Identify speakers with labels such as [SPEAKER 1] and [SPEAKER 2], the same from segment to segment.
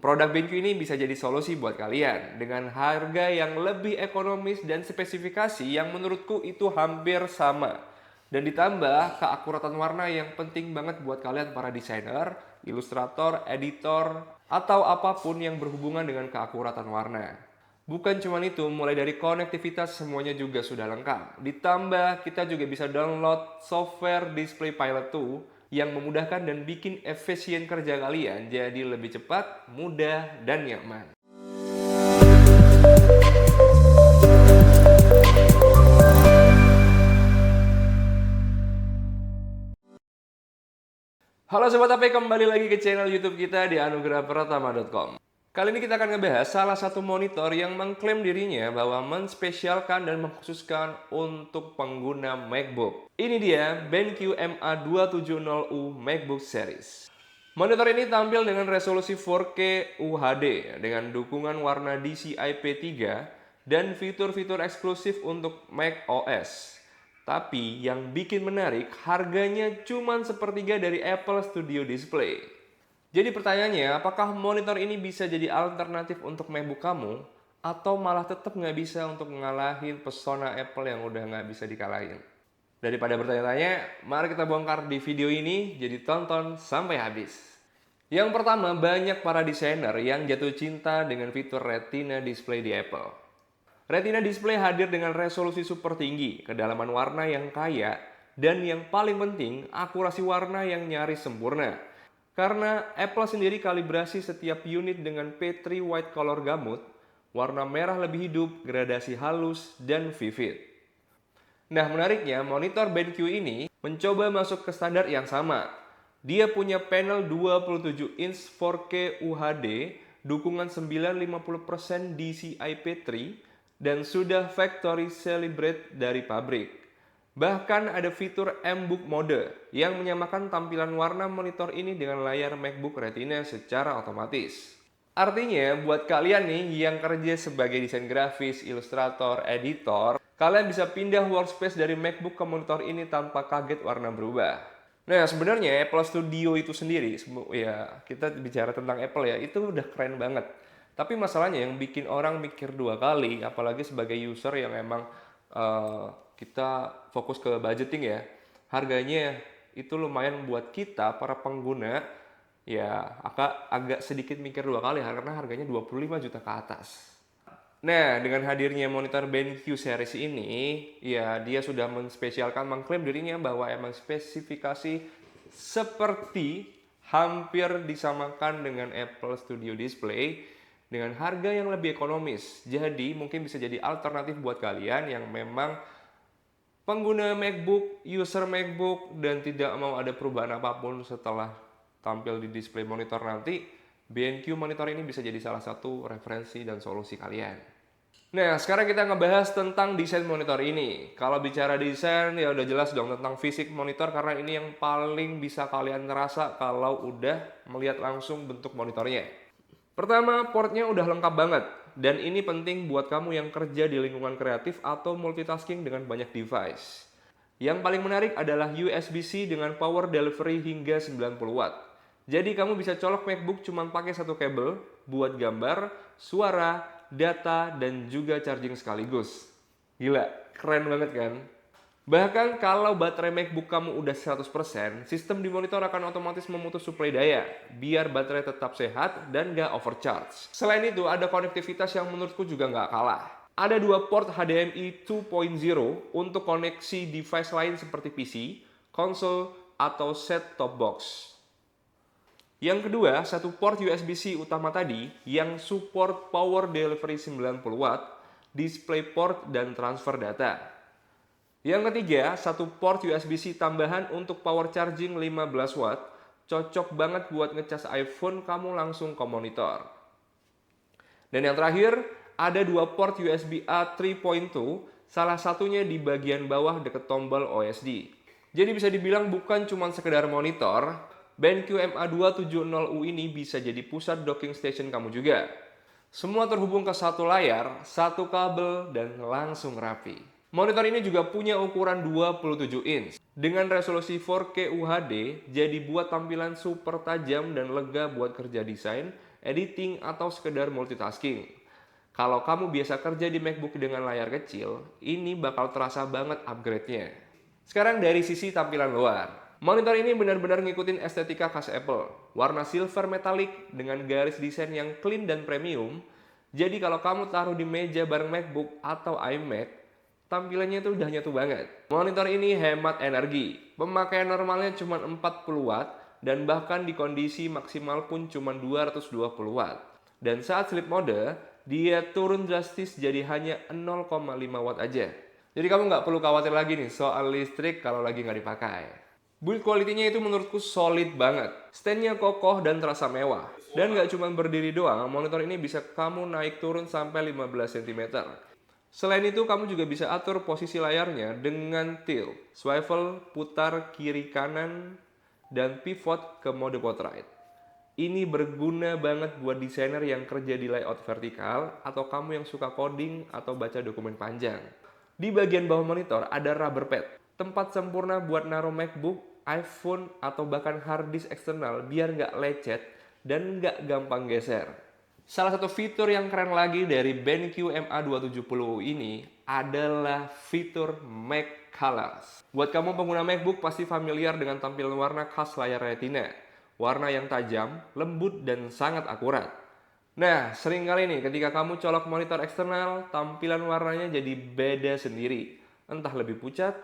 [SPEAKER 1] Produk BenQ ini bisa jadi solusi buat kalian dengan harga yang lebih ekonomis dan spesifikasi yang menurutku itu hampir sama. Dan ditambah keakuratan warna yang penting banget buat kalian para desainer, ilustrator, editor, atau apapun yang berhubungan dengan keakuratan warna. Bukan cuma itu, mulai dari konektivitas semuanya juga sudah lengkap. Ditambah kita juga bisa download software Display Pilot 2 yang memudahkan dan bikin efisien kerja kalian jadi lebih cepat, mudah, dan nyaman. Halo Sobat AP, kembali lagi ke channel YouTube kita di anugerahpratama.com. Kali ini kita akan ngebahas salah satu monitor yang mengklaim dirinya bahwa menspesialkan dan mengkhususkan untuk pengguna MacBook. Ini dia BenQ MA270U MacBook Series. Monitor ini tampil dengan resolusi 4K UHD dengan dukungan warna DCI-P3 dan fitur-fitur eksklusif untuk macOS. Tapi yang bikin menarik, harganya cuma sepertiga dari Apple Studio Display. Jadi pertanyaannya, apakah monitor ini bisa jadi alternatif untuk MacBook kamu? Atau malah tetap nggak bisa untuk ngalahin pesona Apple yang udah nggak bisa dikalahin? Daripada bertanya-tanya, mari kita bongkar di video ini, jadi tonton sampai habis. Yang pertama, banyak para desainer yang jatuh cinta dengan fitur Retina Display di Apple. Retina Display hadir dengan resolusi super tinggi, kedalaman warna yang kaya, dan yang paling penting, akurasi warna yang nyaris sempurna. Karena Apple sendiri kalibrasi setiap unit dengan P3 White Color Gamut, warna merah lebih hidup, gradasi halus, dan vivid. Nah, menariknya monitor BenQ ini mencoba masuk ke standar yang sama. Dia punya panel 27 inch 4K UHD, dukungan 950% DCI-P3, dan sudah factory calibrate dari pabrik. Bahkan ada fitur M-Book Mode yang menyamakan tampilan warna monitor ini dengan layar MacBook Retina secara otomatis. Artinya, buat kalian nih yang kerja sebagai desain grafis, ilustrator, editor, kalian bisa pindah workspace dari MacBook ke monitor ini tanpa kaget warna berubah. Nah, sebenarnya Apple Studio itu sendiri, ya kita bicara tentang Apple ya, itu udah keren banget. Tapi masalahnya yang bikin orang mikir dua kali, apalagi sebagai user yang emang kita fokus ke budgeting ya, harganya itu lumayan buat kita para pengguna ya agak sedikit mikir dua kali karena harganya 25 juta ke atas. Nah, dengan hadirnya monitor BenQ series ini, ya dia sudah menspesialkan, mengklaim dirinya bahwa emang spesifikasi seperti hampir disamakan dengan Apple Studio Display dengan harga yang lebih ekonomis. Jadi mungkin bisa jadi alternatif buat kalian yang memang pengguna MacBook, user MacBook, dan tidak mau ada perubahan apapun setelah tampil di display monitor nanti, BenQ monitor ini bisa jadi salah satu referensi dan solusi kalian. Nah, sekarang kita ngebahas tentang desain monitor ini. Kalau bicara desain, ya udah jelas dong tentang fisik monitor karena ini yang paling bisa kalian ngerasa kalau udah melihat langsung bentuk monitornya. Pertama, portnya udah lengkap banget. Dan ini penting buat kamu yang kerja di lingkungan kreatif atau multitasking dengan banyak device. Yang paling menarik adalah USB-C dengan power delivery hingga 90 watt. Jadi kamu bisa colok MacBook cuma pakai satu kabel buat gambar, suara, data, dan juga charging sekaligus. Gila, keren banget kan? Bahkan kalau baterai MacBook kamu udah 100%, sistem di monitor akan otomatis memutus suplai daya, biar baterai tetap sehat dan gak overcharge. Selain itu, ada konektivitas yang menurutku juga gak kalah. Ada dua port HDMI 2.0 untuk koneksi device lain seperti PC, konsol, atau set-top box. Yang kedua, satu port USB-C utama tadi yang support power delivery 90 watt, DisplayPort, dan transfer data. Yang ketiga, satu port USB-C tambahan untuk power charging 15 watt, cocok banget buat ngecas iPhone kamu langsung ke monitor. Dan yang terakhir, ada dua port USB-A 3.2, salah satunya di bagian bawah dekat tombol OSD. Jadi bisa dibilang bukan cuma sekedar monitor, BenQ MA270U ini bisa jadi pusat docking station kamu juga. Semua terhubung ke satu layar, satu kabel, dan langsung rapi. Monitor ini juga punya ukuran 27 inch. Dengan resolusi 4K UHD, jadi buat tampilan super tajam dan lega buat kerja desain, editing, atau sekedar multitasking. Kalau kamu biasa kerja di MacBook dengan layar kecil, ini bakal terasa banget upgrade-nya. Sekarang dari sisi tampilan luar. Monitor ini benar-benar ngikutin estetika khas Apple. Warna silver metallic dengan garis desain yang clean dan premium. Jadi kalau kamu taruh di meja bareng MacBook atau iMac, tampilannya tuh udah nyatu banget. Monitor ini hemat energi. Pemakaian normalnya cuma 40 watt dan bahkan di kondisi maksimal pun cuma 220 watt. Dan saat sleep mode, dia turun drastis jadi hanya 0,5 watt aja. Jadi kamu nggak perlu khawatir lagi nih soal listrik kalau lagi nggak dipakai. Build quality-nya itu menurutku solid banget. Stand-nya kokoh dan terasa mewah. Dan nggak cuma berdiri doang, monitor ini bisa kamu naik turun sampai 15 cm. Selain itu, kamu juga bisa atur posisi layarnya dengan tilt, swivel, putar kiri kanan, dan pivot ke mode portrait. Ini berguna banget buat desainer yang kerja di layout vertikal atau kamu yang suka coding atau baca dokumen panjang. Di bagian bawah monitor ada rubber pad, tempat sempurna buat naruh MacBook, iPhone, atau bahkan hard disk eksternal biar nggak lecet dan nggak gampang geser. Salah satu fitur yang keren lagi dari BenQ MA270 ini adalah fitur Mac Colors. Buat kamu pengguna MacBook pasti familiar dengan tampilan warna khas layar Retina. Warna yang tajam, lembut, dan sangat akurat. Nah, sering kali nih ketika kamu colok monitor eksternal, tampilan warnanya jadi beda sendiri. Entah lebih pucat,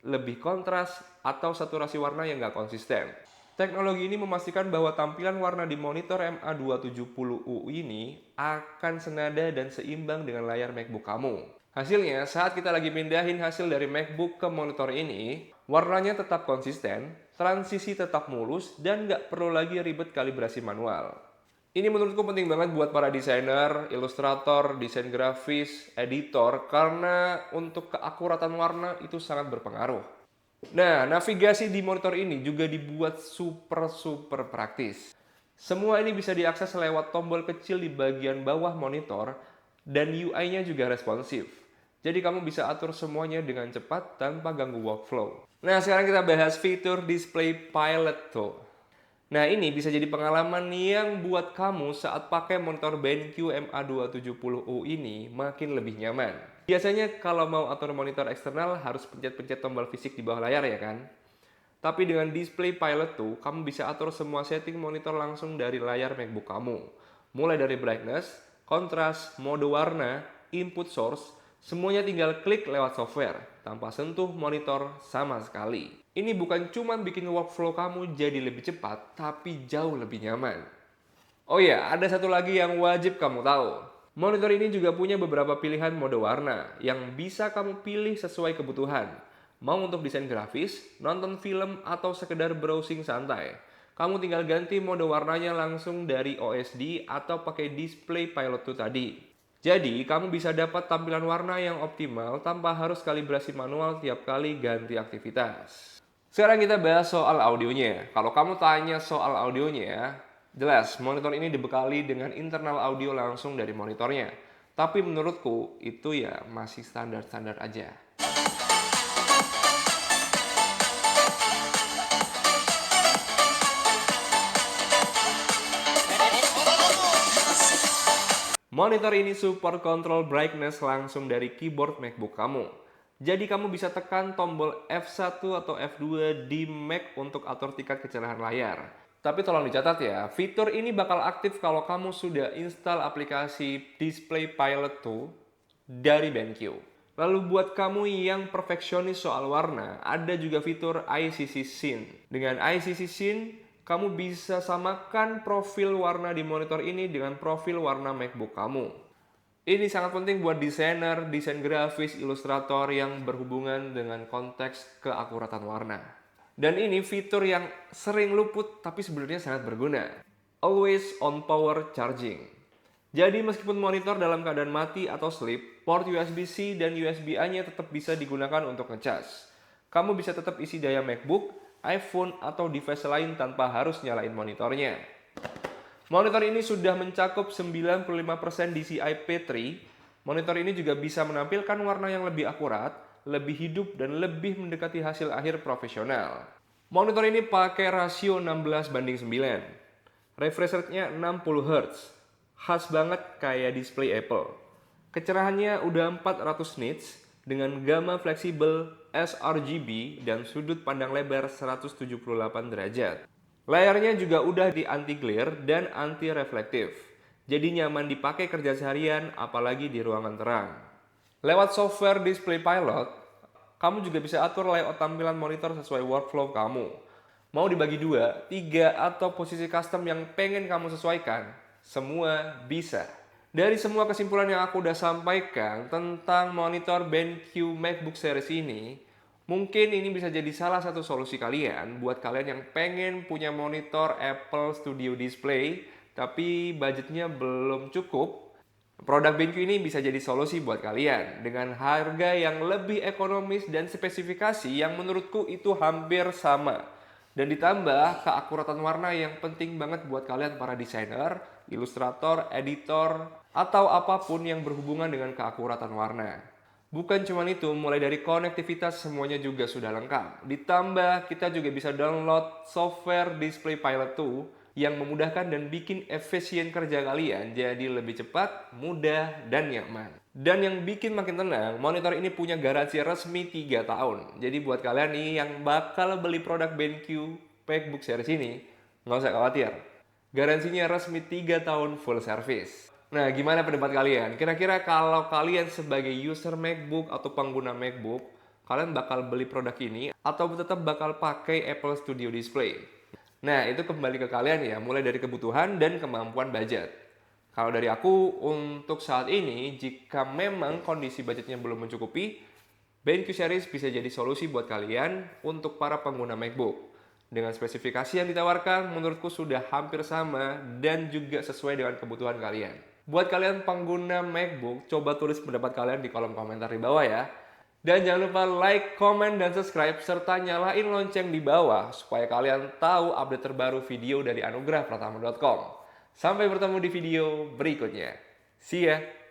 [SPEAKER 1] lebih kontras, atau saturasi warna yang nggak konsisten. Teknologi ini memastikan bahwa tampilan warna di monitor MA270U ini akan senada dan seimbang dengan layar MacBook kamu. Hasilnya, saat kita lagi pindahin hasil dari MacBook ke monitor ini, warnanya tetap konsisten, transisi tetap mulus, dan nggak perlu lagi ribet kalibrasi manual. Ini menurutku penting banget buat para desainer, ilustrator, desain grafis, editor, karena untuk keakuratan warna itu sangat berpengaruh. Nah, navigasi di monitor ini juga dibuat super praktis. Semua ini bisa diakses lewat tombol kecil di bagian bawah monitor dan UI-nya juga responsif. Jadi kamu bisa atur semuanya dengan cepat tanpa ganggu workflow. Nah, sekarang kita bahas fitur Display Pilot tuh. Nah, ini bisa jadi pengalaman yang buat kamu saat pakai monitor BenQ MA270U ini makin lebih nyaman. Biasanya kalau mau atur monitor eksternal harus pencet-pencet tombol fisik di bawah layar ya kan? Tapi dengan Display Pilot tuh, kamu bisa atur semua setting monitor langsung dari layar MacBook kamu. Mulai dari brightness, kontras, mode warna, input source, semuanya tinggal klik lewat software, tanpa sentuh monitor sama sekali. Ini bukan cuma bikin workflow kamu jadi lebih cepat, tapi jauh lebih nyaman. Oh ya, ada satu lagi yang wajib kamu tahu. Monitor ini juga punya beberapa pilihan mode warna yang bisa kamu pilih sesuai kebutuhan. Mau untuk desain grafis, nonton film, atau sekedar browsing santai. Kamu tinggal ganti mode warnanya langsung dari OSD atau pakai Display Pilot 2 tadi. Jadi, kamu bisa dapat tampilan warna yang optimal tanpa harus kalibrasi manual tiap kali ganti aktivitas. Sekarang kita bahas soal audionya. Kalau kamu tanya soal audionya, jelas, monitor ini dibekali dengan internal audio langsung dari monitornya. Tapi menurutku, itu ya masih standar-standar aja. Monitor ini support control brightness langsung dari keyboard MacBook kamu. Jadi kamu bisa tekan tombol F1 atau F2 di Mac untuk atur tingkat kecerahan layar. Tapi tolong dicatat ya, fitur ini bakal aktif kalau kamu sudah install aplikasi Display Pilot 2 dari BenQ. Lalu buat kamu yang perfeksionis soal warna, ada juga fitur ICC Scene. Dengan ICC Scene, kamu bisa samakan profil warna di monitor ini dengan profil warna MacBook kamu. Ini sangat penting buat desainer, desain grafis, ilustrator yang berhubungan dengan konteks keakuratan warna. Dan ini fitur yang sering luput tapi sebenarnya sangat berguna. Always on power charging. Jadi meskipun monitor dalam keadaan mati atau sleep, port USB-C dan USB-A-nya tetap bisa digunakan untuk ngecas. Kamu bisa tetap isi daya MacBook, iPhone, atau device lain tanpa harus nyalain monitornya. Monitor ini sudah mencakup 95% DCI-P3. Monitor ini juga bisa menampilkan warna yang lebih akurat, lebih hidup, dan lebih mendekati hasil akhir profesional. Monitor ini pakai rasio 16:9. Refresh rate-nya 60 Hz. Khas banget kayak display Apple. Kecerahannya udah 400 nits dengan gamma fleksibel sRGB dan sudut pandang lebar 178 derajat. Layarnya juga udah di anti glare dan anti reflektif. Jadi nyaman dipakai kerja seharian apalagi di ruangan terang. Lewat software Display Pilot, kamu juga bisa atur layout tampilan monitor sesuai workflow kamu. Mau dibagi 2, 3, atau posisi custom yang pengen kamu sesuaikan, semua bisa. Dari semua kesimpulan yang aku udah sampaikan tentang monitor BenQ MacBook Series ini, mungkin ini bisa jadi salah satu solusi kalian buat kalian yang pengen punya monitor Apple Studio Display, tapi budgetnya belum cukup. Produk BenQ ini bisa jadi solusi buat kalian dengan harga yang lebih ekonomis dan spesifikasi yang menurutku itu hampir sama. Dan ditambah keakuratan warna yang penting banget buat kalian para desainer, ilustrator, editor, atau apapun yang berhubungan dengan keakuratan warna. Bukan cuma itu, mulai dari konektivitas semuanya juga sudah lengkap. Ditambah kita juga bisa download software Display Pilot 2 yang memudahkan dan bikin efisien kerja kalian jadi lebih cepat, mudah, dan nyaman. Dan yang bikin makin tenang, monitor ini punya garansi resmi 3 tahun. Jadi buat kalian nih yang bakal beli produk BenQ MacBook Series ini, nggak usah khawatir. Garansinya resmi 3 tahun full service. Nah, gimana pendapat kalian? Kira-kira kalau kalian sebagai user MacBook atau pengguna MacBook, kalian bakal beli produk ini atau tetap bakal pakai Apple Studio Display? Nah, itu kembali ke kalian ya, mulai dari kebutuhan dan kemampuan budget. Kalau dari aku, untuk saat ini, jika memang kondisi budgetnya belum mencukupi, BenQ Series bisa jadi solusi buat kalian untuk para pengguna MacBook. Dengan spesifikasi yang ditawarkan, menurutku sudah hampir sama dan juga sesuai dengan kebutuhan kalian. Buat kalian pengguna MacBook, coba tulis pendapat kalian di kolom komentar di bawah ya. Dan jangan lupa like, comment, dan subscribe, serta nyalain lonceng di bawah supaya kalian tahu update terbaru video dari anugerahpratama.com. Sampai bertemu di video berikutnya. See ya!